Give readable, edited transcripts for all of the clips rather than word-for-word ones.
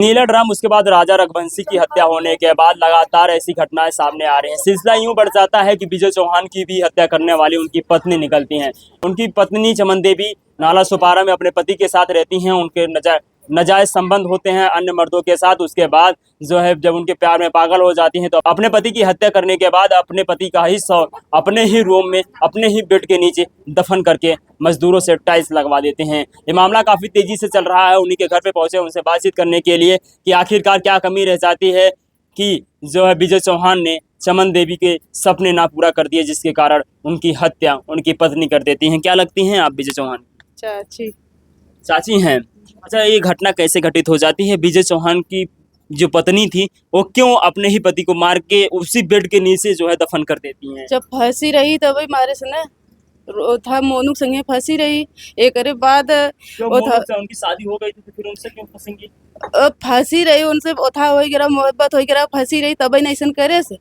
नीला drum, उसके बाद राजा रघुवंशी की हत्या होने के बाद लगातार ऐसी घटनाएं सामने आ रही हैं। सिलसिला यूं बढ़ जाता है कि विजय चौहान की भी हत्या करने वाली उनकी पत्नी निकलती हैं। उनकी पत्नी चमन देवी नाला सुपारा में अपने पति के साथ रहती हैं। उनके नाजायज संबंध होते हैं अन्य मर्दों के साथ। उसके बाद जो है जब उनके प्यार में पागल हो जाती हैं तो अपने पति की हत्या करने के बाद अपने पति का ही शव अपने ही रूम में अपने ही बेड के नीचे दफन करके मजदूरों से टाइल्स लगवा देते हैं। ये मामला काफ़ी तेजी से चल रहा है। उन्हीं के घर पे पहुंचे उनसे बातचीत करने के लिए कि आखिरकार क्या कमी रह जाती है कि जो है विजय चौहान ने चमन देवी के सपने ना पूरा कर दिए, जिसके कारण उनकी हत्या उनकी पत्नी कर देती हैं। क्या लगती हैं आप विजय चौहान? चाची हैं। अच्छा, ये घटना कैसे घटित हो जाती है? विजय चौहान की जो पत्नी थी वो क्यों अपने ही पति को मार के उसी बेड के नीचे जो है दफन कर देती हैं? जब फंसी रही तभी मारे से ना था मोनू संगे फंसी रही। एक बाद उनकी शादी हो गई थी तो फिर उनसे क्यों फंसेंगी? फंसी रही उनसे ओथा हो गया, मोहब्बत हो गया, फंसी रही तभी नहीं सन करे से।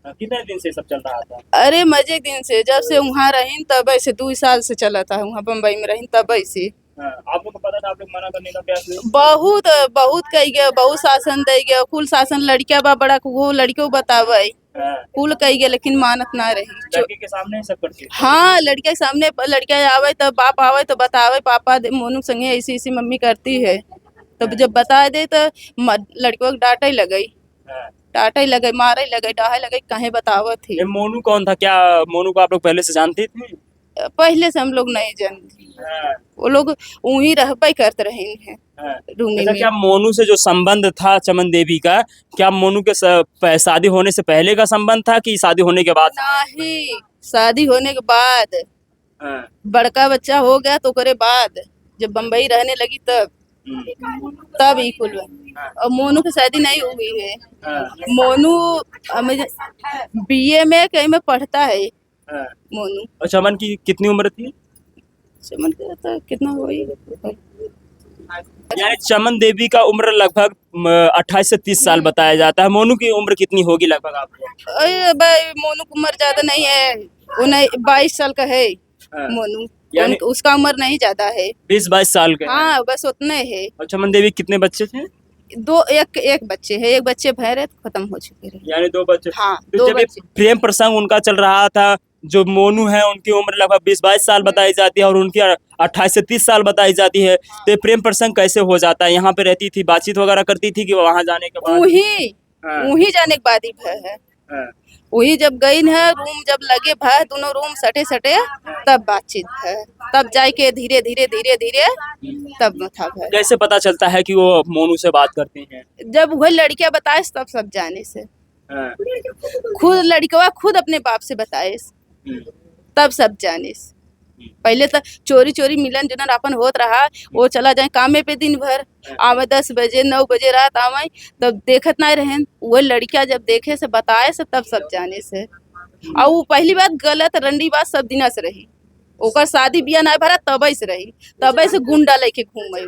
कितने दिन से सब चल रहा था? अरे मजे दिन से, जब से वहाँ रही तब से 2 साल से चला था। वहाँ बम्बई में रही तब से। आप लोग को पता था? आप लोग मना करने का प्रयास नहीं? बहुत बहुत कही गया, बहुत शासन दे गया, कुल शासन लड़किया बा बड़ा वो लड़कियों बतावे कुल कही गया, लेकिन मानत ना रही। लड़के के सामने सब करती? हाँ, लड़के के सामने लड़किया आवे तब बाप आवे तो बतावे पापा मोनू संगे ऐसी ऐसी मम्मी करती है। तब जब बता दे तो लड़कियों को डांटे लगे, डांटे लगे, मारे लगे, डाहे लगे, कहे बतावत थी। मोनू कौन था? क्या मोनू को आप लोग पहले से जानते थे? पहले से हम लोग नहीं जानते। वो लोग वहीं रहबे करते रहे हैं रूम में। क्या मोनू से जो संबंध था चमन देवी का, क्या मोनू के शादी होने से पहले का संबंध था कि शादी होने के बाद? नहीं, शादी होने के बाद। बड़का बच्चा हो गया तो करे बाद जब बम्बई रहने लगी तब ही कुल। और मोनू की शादी नहीं हुई है। मोनू बीए में कहीं में पढ़ता है मोनू। और चमन की कितनी उम्र थी? चमन का तो कितना हुई, यानी चमन देवी का उम्र लगभग 28 से 30 साल बताया जाता है। मोनू की उम्र कितनी होगी लगभग आपको? अरे भाई मोनू की उम्र ज्यादा नहीं है, 22 साल का है मोनू। यानी उसका उम्र नहीं ज्यादा है, 20-22 साल का। हाँ, बस उतने है। और चमन देवी कितने बच्चे थे? एक बच्चे है, एक बच्चे भरे खत्म हो चुके हैं। यानी 2 बच्चे। हाँ, तो 2 जब बच्चे। प्रेम प्रसंग उनका चल रहा था, जो मोनू है उनकी उम्र लगभग 20-22 साल बताई जाती है और उनकी 28 से 30 साल बताई जाती है। तो ये प्रेम प्रसंग कैसे हो जाता है? यहाँ पे रहती थी, बातचीत वगैरह करती थी कि वहाँ जाने के बाद? वही जाने के बाद ही है। वही जब गई है रूम जब लगे भाई दोनों रूम सटे सटे तब बातचीत है, तब जाके धीरे धीरे धीरे धीरे तब था। कैसे पता चलता है कि वो मोनू से बात करते हैं? जब वही लड़कियां बताए तब सब जाने से। खुद लड़कियां खुद अपने बाप से बताए तब सब जाने से। पहले तो चोरी चोरी मिलन जुलन अपन होत रहा। वो चला जाए कामे पे दिन भर, आवे 10 बजे 9 बजे रात आवे तब देखत नहीं रहे। वो लड़कियां जब देखे से बताए से तब सब जाने से। और वो पहली बात गलत रंडी बात सब दिना से रही। ओकर शादी बियाह नहीं भरा तबे से रही, तबे से गुंडा लेके घूमे,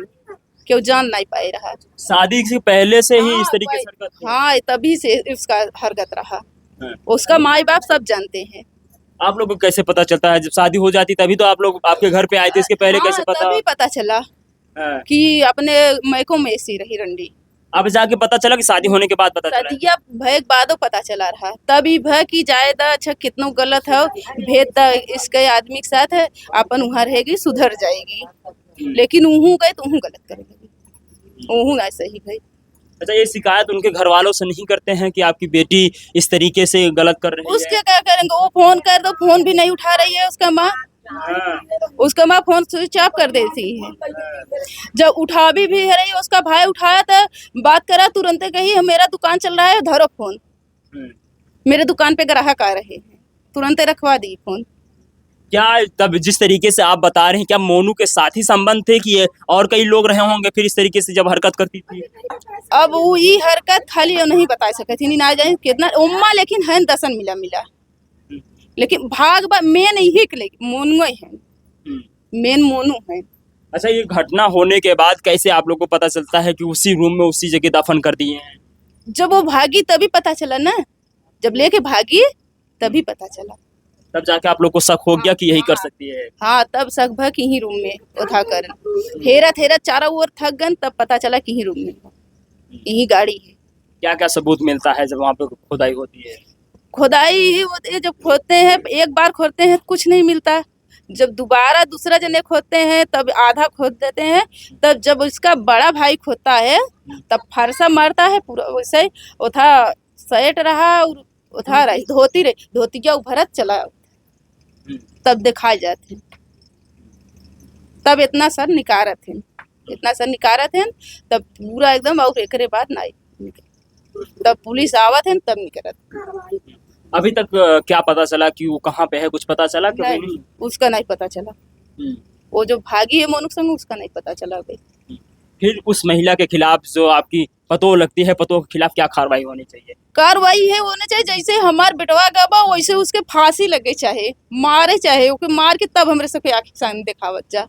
क्यों जान नहीं पाए रहा। शादी से पहले से ही इस तरीके से हरकत? हाँ, तभी से उसका हरकत रहा। उसका माई बाप सब जानते हैं। आप लोगों को कैसे पता चलता है? जब शादी हो जाती तभी तो आप लोग आपके घर पे आए थे, इसके पहले कैसे पता? तभी पता चला कि अपने मैकों में ऐसी रही रंडी। अब जाके पता चला कि शादी होने के बाद पता चला? शादिया भय के बादो पता चला रहा, तभी भय की जायदा अच्छा कितना गलत है भेद इसके आदमी के साथ है अपन वहाँ रहेगी सुधर जाएगी, लेकिन उहू गए तो उहू गलत करेगी, उहू ऐसे ही भाई। अच्छा, ये शिकायत उनके घर वालों से नहीं करते हैं कि आपकी बेटी इस तरीके से गलत कर रही है? उसके क्या करेंगे, वो फोन कर दो, फोन भी नहीं उठा रही है उसका माँ। उसका माँ फोन स्विच ऑफ कर देती है। जब उठा भी है रही उसका भाई उठाया तो बात करा तुरंत कही मेरा दुकान चल रहा है, धरो फोन, मेरे दुकान पे ग्राहक आ रहे हैं, तुरंत रखवा दी फोन। क्या तब जिस तरीके से आप बता रहे हैं क्या मोनू के साथ ही संबंध थे कि और कई लोग रहे होंगे फिर इस तरीके से जब हरकत करती थी? अब वो ये हरकत खाली नहीं बता सकती थी, ना जाए कितना उम्मा, लेकिन है दसन मिला लेकिन भाग मेन यही मोनू है, मेन मोनू है। अच्छा, ये घटना होने के बाद कैसे आप लोग को पता चलता है कि उसी रूम में उसी जगह दफन कर दिए हैं? जब वो भागी तभी पता चला ना, जब लेके भागी तभी पता चला। तब जाके आप लोग को शक हो गया कि यही कर सकती है? हाँ, तब शक भा कि ही रूम में उठा कर हेरा थेरा चारों ओर थक गन, तब पता चला कि ही रूम में। यही गाड़ी है। क्या क्या सबूत मिलता है जब वहाँ पे खुदाई होती है? खुदाई ही होती है, जब खोदते हैं एक बार खोदते हैं कुछ नहीं मिलता, जब दोबारा दूसरा जने खोदते हैं तब आधा खोद देते हैं, तब जब उसका बड़ा भाई खोदता है तब फरसा मारता है पूरा वैसे ही उथा सेट रहा और उठा रही धोती क्या उभरत चला तब दिखाई जाते, तब इतना सर निकारत है तब पूरा एकदम और एकरे बाद नहीं तब पुलिस आवत है तब निकलत। अभी तक क्या पता चला कि वो कहाँ पे है, कुछ पता चला कि नहीं, उसका नहीं पता चला। वो जो भागी है मोनू संग उसका नहीं पता चला अभी। फिर उस महिला के खिलाफ जो आपकी पतो लगती है, पतो के खिलाफ क्या कार्रवाई होनी चाहिए? कार्रवाई है होना चाहिए जैसे हमार बेटवा गबा वैसे उसके फांसी लगे, चाहे मारे, चाहे ओके मार के तब हमरे सबके आँख सामने दिखावत जा,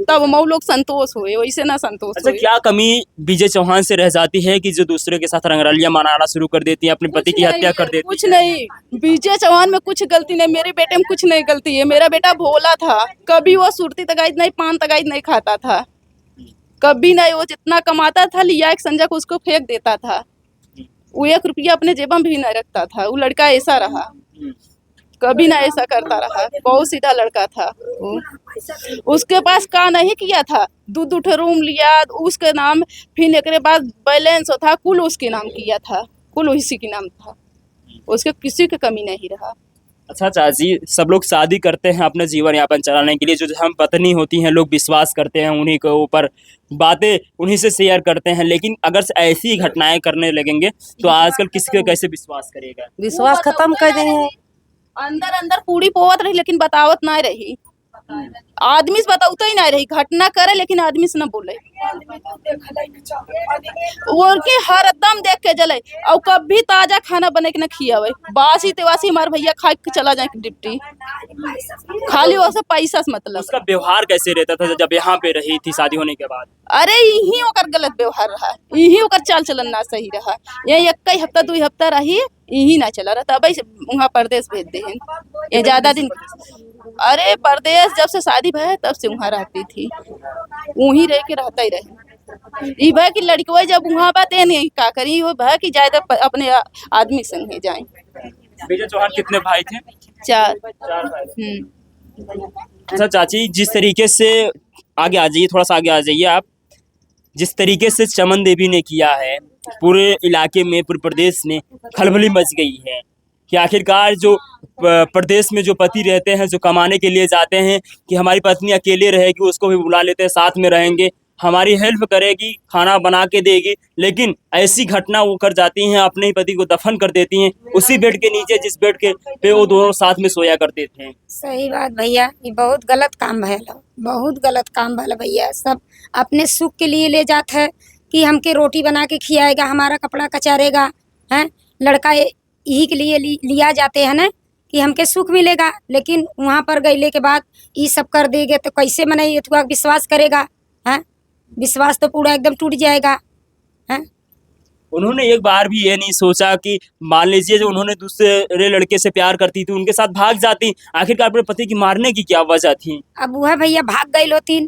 तब हम लोग संतोष हुए, वैसे ना संतोष अच्छा, हुए। क्या कमी विजय चौहान से रह जाती है कि जो दूसरे के साथ रंगरलियां मनाना शुरू कर देती है, अपने पति की हत्या कर देती है? कुछ नहीं, विजय चौहान में कुछ गलती नहीं, मेरे बेटे में कुछ नहीं गलती है। मेरा बेटा भोला था, कभी वो सुरती तगाइद नहीं, पान तगाइद नहीं खाता था, कभी नहीं। वो जितना कमाता था लिया एक संजय को उसको फेंक देता था, वो 1 रुपया अपने जेब में भी नहीं रखता था। वो लड़का ऐसा रहा, कभी ना ऐसा करता रहा, बहुत सीधा लड़का था वो। उसके पास का नहीं किया था, 2 रूम लिया उसके नाम, फिर एक बाद बैलेंस था कुल उसके नाम किया था, कुल उसी के नाम था, उसके किसी की कमी नहीं रहा। अच्छा चाची, सब लोग शादी करते हैं अपने जीवन यापन चलाने के लिए, जो हम पत्नी होती हैं लोग विश्वास करते हैं उन्हीं के ऊपर, बातें उन्हीं से शेयर करते हैं, लेकिन अगर ऐसी घटनाएं करने लगेंगे तो आजकल किसी को कैसे विश्वास करेगा? विश्वास खत्म कर देंगे। अंदर अंदर पूरी पोवत रही लेकिन बतावत नहीं रही, आदमी से बताऊता ही नहीं रही, घटना करे लेकिन आदमी से न बोले, उनके हर एकदम देख के जले, और कभी ताजा खाना बने के न खियावे, बासी तेवासी हमारे भैया खा के चला जाए डिप्टी, खाली वो सब पैसा से मतलब। उसका व्यवहार कैसे रहता था जब यहाँ पे रही थी शादी होने के बाद? अरे यही ओकर गलत व्यवहार रहा, यही ओकर चाल चलन ना सही रहा, ये 1 हफ्ता 2 हफ्ता रही यही ना चला रहा, तब वहाँ परदेश भेज दे हैं ये ज्यादा दिन। अरे परदेश जब से शादी भय तब से वहाँ रहती थी, वहीं रह के रहता ही रहे। ई भय की लड़की जब वहाँ बात नहीं का करी, वो भय की ज्यादा अपने आदमी संग ही जाए। विजय चौहान कितने भाई थे? 4 भाई। अच्छा चाची, जिस तरीके से आगे आ जाइए, थोड़ा सा आगे आ जाइए आप, जिस तरीके से चमन देवी ने किया है, पूरे इलाके में, पूरे प्रदेश में खलबली मच गई है कि आखिरकार जो प्रदेश में जो पति रहते हैं, जो कमाने के लिए जाते हैं, कि हमारी पत्नी अकेले रहेगी, उसको भी बुला लेते हैं, साथ में रहेंगे, हमारी हेल्प करेगी, खाना बना के देगी, लेकिन ऐसी घटना वो कर जाती हैं, अपने ही पति को दफन कर देती हैं उसी बेड के नीचे जिस बेड के पे वो दोनों साथ में सोया करते थे। सही बात भैया, ये बहुत गलत काम भैया, बहुत गलत काम भला भैया। सब अपने सुख के लिए ले जात है कि हमके रोटी बना के खिलाएगा, हमारा कपड़ा कचारेगा, हैं लड़का यही के लिए लिया जाते हैं ना कि हमके सुख मिलेगा, लेकिन वहाँ पर गईले के बाद ये सब कर देंगे तो कैसे मने ये तो विश्वास करेगा, हैं विश्वास तो पूरा एकदम टूट जाएगा, हैं। उन्होंने एक बार भी ये नहीं सोचा कि मान लीजिए जो उन्होंने दूसरे लड़के से प्यार करती थी उनके साथ भाग जाती, आखिरकार अपने पति की मारने की क्या वजह थी? अब वह भैया भाग गई होती,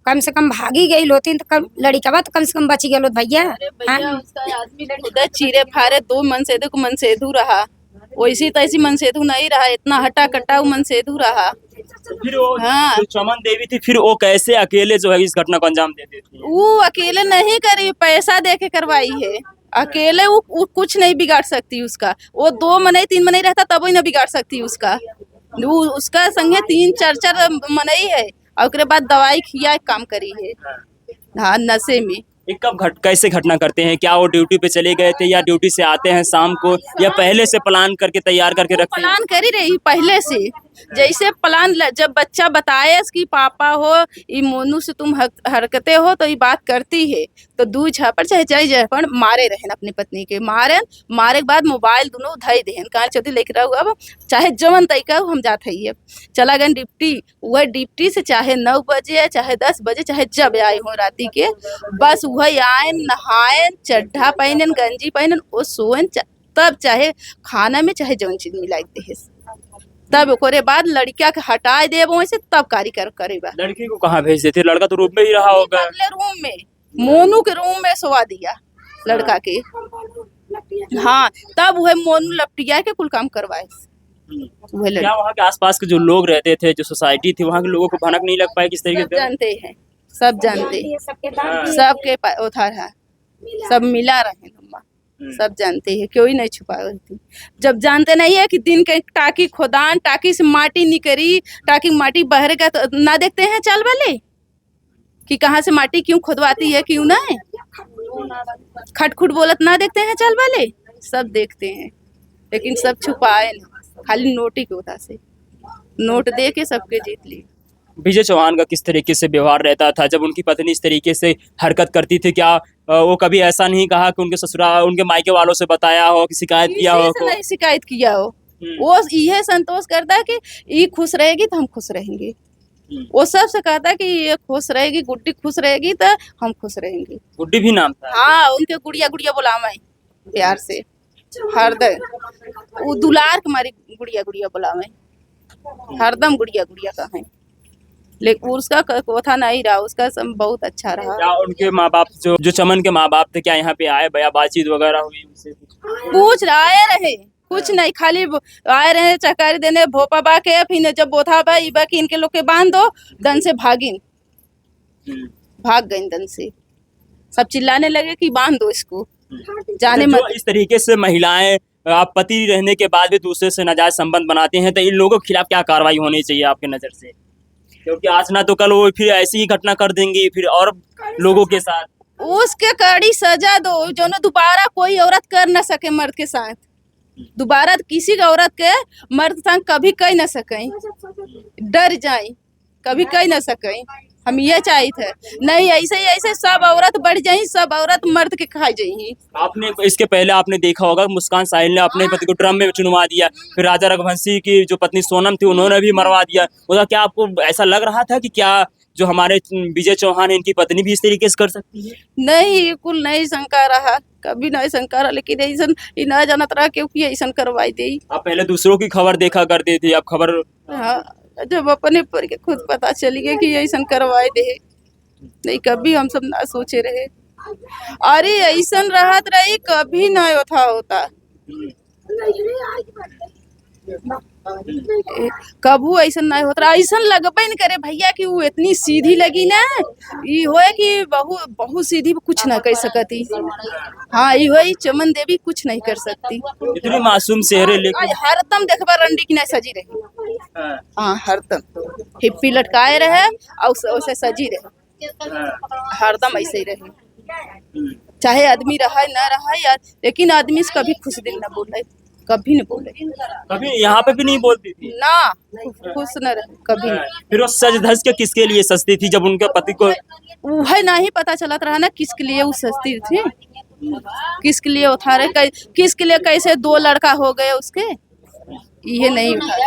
कम से कम भागी गई होती तो लड़का तो कम से कम बची गई भैया। उसका आदमी खुदा चीरे फारे 2 मनसेधु को मनसेधु रहा, वैसी तैसी मनसेधु नहीं रहा, इतना हटा कटा मनसेधु रहा। फिर वो हाँ। जो चमन देवी थी, फिर वो कैसे अकेले जो है इस घटना को अंजाम देती थी? वो अकेले नहीं करी, पैसा दे के करवाई है, अकेले वो कुछ नहीं बिगाड़ सकती उसका, वो 2 महीने 3 महीने रहता तब ही ना बिगाड़ सकती उसका, वो उसका संगे 3-4 महीने है, और उसके बाद दवाई खिया काम करी है। हाँ, नशे में। ये कब कैसे घटना करते हैं? क्या वो ड्यूटी पे चले गए थे या ड्यूटी से आते हैं शाम को, या पहले से प्लान करके तैयार करके रखते हैं? प्लान करी रही पहले से, जैसे प्लान जब बच्चा बताए कि पापा हो ये मोनू से तुम हरकतें हो तो ये बात करती है, तो 2 झापड़ चाहे जय जयपड़ मारे रहन अपनी पत्नी के, मारे के बाद मोबाइल दोनों धई देहन, कहाँ चौथी लेकर रहो, अब चाहे जवन तय का हम जाते ही चला गए डिप्टी, वह डिप्टी से चाहे 9 बजे चाहे 10 बजे चाहे जब आए हो राती के, बस वही आए नहायन, चड्ढा पहनन, गंजी पहनन, वो सोन, तब चाहे खाना में चाहे जवन चीज मिलाई दे, तब ओकरे बाद लड़किया के हटाए दे वैसे तब कारीगर करेगा। लड़की को कहाँ भेज देते? लड़का तो रूम में ही रहा होगा। अगले रूम में, मोनू के रूम में सोवा दिया, लड़का के। हाँ, तब वह मोनू लपटिया के कुल काम करवाए वह लड़का। क्या वहाँ के आसपास के जो लोग रहते थे, जो सोसाइटी थी, वहाँ के लोगों को भनक नहीं लग पाई किस तरीके सब से? जानते हैं, सब जानते हैं, हाँ। सबके उधार है, सब मिला रहे नम्मा, सब जानते हैं, कोई नहीं छुपा थी। जब जानते नहीं है कि दिन के टाकी खोदान, टाकी से माटी निकली, टाकी माटी बहरेगा तो ना देखते हैं चाल वाले कि कहाँ से माटी क्यों खोदवाती है, क्यों ना है, खटखुट बोलत ना देखते हैं चाल वाले, सब देखते हैं, लेकिन सब छुपाए नहीं, खाली नोट ही होता से नोट दे के सबके जीत ली। विजय चौहान का किस तरीके से व्यवहार रहता था जब उनकी पत्नी इस तरीके से हरकत करती थी? क्या वो कभी ऐसा नहीं कहा कि उनके ससुराल, उनके मायके वालों से बताया हो, कि शिकायत किया हो? नहीं शिकायत किया हो, वो यह संतोष करता है कि ये खुश रहेगी तो हम खुश रहेंगे। वो सबसे कहता है कि ये खुश रहेगी, गुड्डी खुश रहेगी तो हम खुश रहेंगे। गुड्डी भी नाम था? हाँ, उनके गुड़िया गुड़िया बुलावा प्यार से, हरदम वो दुलार के मारी गुड़िया गुड़िया बुलावे, हरदम गुड़िया गुड़िया कहे, लेकिन उसका कोथा नहीं रहा, उसका सब बहुत अच्छा रहा। क्या उनके माँ बाप जो चमन के माँ बाप थे, क्या यहाँ पे आए, भैया बातचीत वगैरह हुई उनसे? पूछ आए रहे, कुछ नहीं, खाली आए रहे चकारी देने भोपा बा के, फिर जब बोथा बा इबा कि इनके लोग के बांध दो, दन से भागिन, भाग गई दन से, सब चिल्लाने लगे कि बांध दो इसको, जाने मत। इस तरीके से महिलाएं आप पति रहने के बाद भी दूसरे से नाजायज संबंध बनाते हैं, तो इन लोगों के खिलाफ क्या कार्रवाई होनी चाहिए आपके नजर से? क्योंकि आज ना तो कल वो फिर ऐसी ही घटना कर देंगी फिर और लोगों के साथ। उसके कड़ी सजा दो, जो न दोबारा कोई औरत कर न सके मर्द के साथ, दोबारा किसी का औरत के मर्द संग कभी कह न सके, डर जाए, कभी कह न सके। हम ये चाहे थे, नहीं ऐसे ही ऐसे सब औरत बढ़ जाई, सब औरत मर्द के खा जाई। आपने इसके पहले आपने देखा होगा मुस्कान साहिल ने अपने पति को ड्रम में चुनवा दिया, फिर राजा रघुवंशी की जो पत्नी सोनम थी उन्होंने भी मरवा दिया। उधर क्या आपको ऐसा लग रहा था कि क्या जो हमारे विजय चौहान है इनकी पत्नी भी इस तरीके से कर सकती है? नहीं, कुल नहीं शंका रहा, कभी नहीं शंका रहा, लेकिन ऐसा न जानत रहा क्योंकि ऐसा करवाई दी। आप पहले दूसरों की खबर देखा करते थे, आप खबर? हाँ, जब अपने पर के खुद पता चली गया कि ऐसा करवाए दे, नहीं कभी हम सब ना सोचे रहे। अरे ऐसा रहत रही, कभी ना होता कबू ऐसा नहीं होता, ऐसा लगबे नहीं करे भैया कि वो इतनी सीधी लगी ना, ये होए कि बहुत सीधी कुछ ना कर सकती। हाँ, ये होए चमन देवी कुछ नहीं कर सकती, इतनी मासूम चेहरे लेके हरदम देखबा रंडी की नहीं सजी रही। हाँ, हरदम हिप्पी लटकाए रहे और वैसे सजी रहे, हरदम ऐसे ही रहे, चाहे आदमी रहा ना रहा यार, लेकिन आदमी से कभी खुश दिल न बोले, कभी नहीं बोले, कभी यहाँ पे भी नहीं बोलती थी ना, खुश न रहे कभी नहीं। फिर वो सज धज के किसके लिए सजती थी जब उनके पति को? वह नहीं पता चलत रहा ना किसके लिए वो सजती थी, किसके लिए उठा रहे, किसके लिए कैसे 2 लड़का हो गए उसके, ये नहीं उठा।